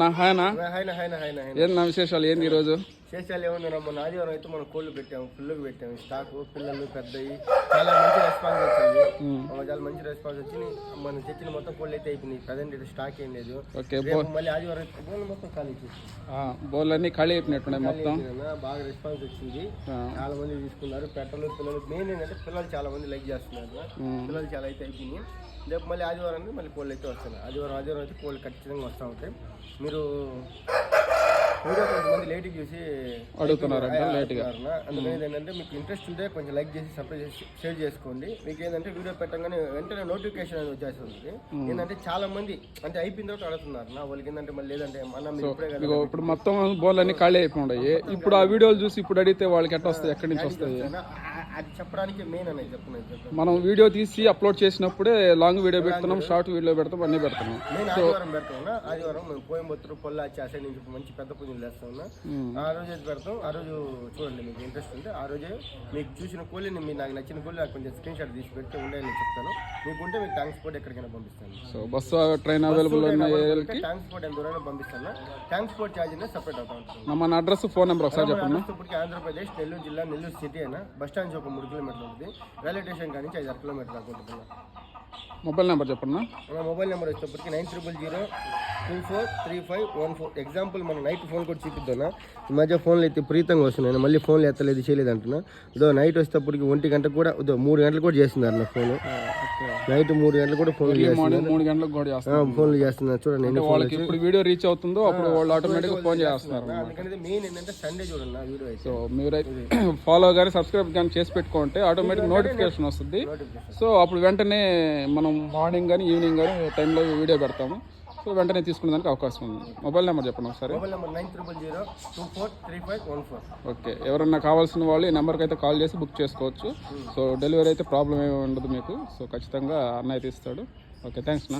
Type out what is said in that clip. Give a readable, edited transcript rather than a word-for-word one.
నా హాయనా హాయ్ ఏంది నా విశేషాలు ఏంది ఈరోజు? విశేషాలు ఏముంది, మన ఆదివారం అయితే మనం కోళ్ళు పెట్టాము, ఫుల్గా పెట్టాము స్టాక్. పిల్లలు పెద్దవి చాలా మంచి రెస్పాన్స్ వచ్చింది. చాలా మంచి రెస్పాన్స్ వచ్చింది. మనం తెచ్చిన మొత్తం కోళ్ళు అయితే అయిపోయింది. ప్రజెంట్ అయితే స్టాక్ ఏం లేదు. మళ్ళీ ఆదివారం బోన్లు మొత్తం ఖాళీ బోన్లు అన్ని ఖాళీ అయిపోయినట్టున్నాయి మొత్తం. బాగా రెస్పాన్స్ వచ్చింది. చాలా మంది తీసుకున్నారు. పెట్టలు పిల్లలు మెయిన్ ఏంటంటే పిల్లలు చాలా మంది లైక్ చేస్తున్నారు. పిల్లలు చాలా అయితే అయిపోయినాయి. రేపు మళ్ళీ ఆదివారం మళ్ళీ కోళ్ళు అయితే వస్తున్నాయి. ఆదివారం అయితే కోళ్ళు ఖచ్చితంగా వస్తూ ఉంటాయి. మీరు వీడియో కొంతమంది లేట్గా చూసి అడుగుతున్నారు అందుకని ఏంటంటే మీకు ఇంట్రెస్ట్ ఉంటే కొంచెం లైక్ చేసి సబ్స్క్రైబ్ చేసి షేర్ చేసుకోండి. మీకు ఏంటంటే వీడియో పెట్టగానే వెంటనే నోటిఫికేషన్ అనేది వచ్చేస్తుంది. ఏంటంటే చాలా మంది అంటే అయిపోయిన తర్వాత అడుగుతున్నారు నా వాళ్ళకి ఏంటంటే మళ్ళీ లేదంటే ఇప్పుడు మొత్తం బోన్లు అన్ని ఖాళీ అయిపోయి ఇప్పుడు ఆ వీడియోలు చూసి ఇప్పుడు అడిగితే వాళ్ళకి ఎట్లా వస్తాయి, ఎక్కడి నుంచి వస్తాయి అది చెప్పడానికి మెయిన్ అనేది చెప్తున్నాను. మనం వీడియో తీసి అప్లోడ్ చేసినప్పుడే లాంగ్ వీడియో పెడుతున్నాం, షార్ట్ వీడియో పెడతాం, అన్ని పెడుతున్నాం. నేను ఆదివారం పెడతాను. ఆదివారం మేము కోయంబత్తూరు పొల్లాచి ఆ సైడ్ నుంచి మంచి పెద్ద పూజలు చేస్తాము. ఆ రోజు అయితే పెడతాం. ఆ రోజు చూడండి, మీకు ఇంట్రెస్ట్ ఉంటే ఆ రోజే మీకు చూసిన కోళ్ళని మీకు నాకు నచ్చిన కోళ్ళు నాకు కొంచెం స్క్రీన్ షాట్ తీసి పెడితే ఉండేది చెప్తాను. మీకుంటే మీకు ట్రాన్స్పోర్ట్ ఎక్కడికైనా పంపిస్తాను. So bus train available transport ఎంత దూరంగా పంపిస్తాను. ట్రాన్స్పోర్ట్ ఛార్జ్ అనేది సపరేట్ అవుతా ఉంటుంది. మన అడ్రస్ ఫోన్ నెంబర్ ఒకసారి చెప్పండి. ఇప్పటికి ఆంధ్రప్రదేశ్ నెల్లూరు జిల్లా నెల్లూరు సిటీ అయినా బస్ స్టాండ్ ఒక 3 కిలోమీటర్లు ఉంటుంది. రైల్వే స్టేషన్ కానీ 5-6 కిలోమీటర్లు అనుకుంటున్నాను. మొబైల్ నెంబర్ చెప్పండి. మొబైల్ నెంబర్ వచ్చేటప్పటికి 9000243514. ఎగ్జాంపుల్ మనం నైట్ ఫోన్ కూడా చూపిద్దాం. ఈ మధ్య ఫోన్లు అయితే ప్రీతంగా వస్తున్నాయి. మళ్ళీ ఫోన్లు ఎత్తలేదు చేయలేదు అంటున్నా. ఇదో నైట్ వచ్చేటప్పటికి 1 గంటకు కూడా 3 గంటలు కూడా చేస్తున్నారు నా ఫోన్. నైట్ 3 గంటలు కూడా ఫోన్లు 3 గంటలకు కూడా ఫోన్లు చేస్తున్నారు. చూడండి వాళ్ళకి ఇప్పుడు వీడియో రీచ్ అవుతుందో అప్పుడు వాళ్ళు ఆటోమేటిక్ ఫోన్ చేస్తున్నారు. అందుకని మెయిన్ ఏంటంటే సండే చూడండి నా వీడియో అయితే. సో మీరైతే ఫాలో కానీ సబ్స్క్రైబ్ కానీ చేసి పెట్టుకుంటే ఆటోమేటిక్ నోటిఫికేషన్ వస్తుంది. సో అప్పుడు వెంటనే మనం మార్నింగ్ కానీ ఈవినింగ్ కానీ టైంలో వీడియో పెడతాము. సో వెంటనే తీసుకునే దానికి అవకాశం ఉంది. మొబైల్ నెంబర్ చెప్పండి ఒకసారి. Mobile number 9000243514. ఓకే, ఎవరన్నా కావాల్సిన వాళ్ళు ఈ నెంబర్కి అయితే కాల్ చేసి బుక్ చేసుకోవచ్చు. సో డెలివరీ అయితే ప్రాబ్లం ఏమి ఉండదు మీకు. సో ఖచ్చితంగా అన్నయ్య తీస్తాడు. ఓకే, థ్యాంక్స్ నా.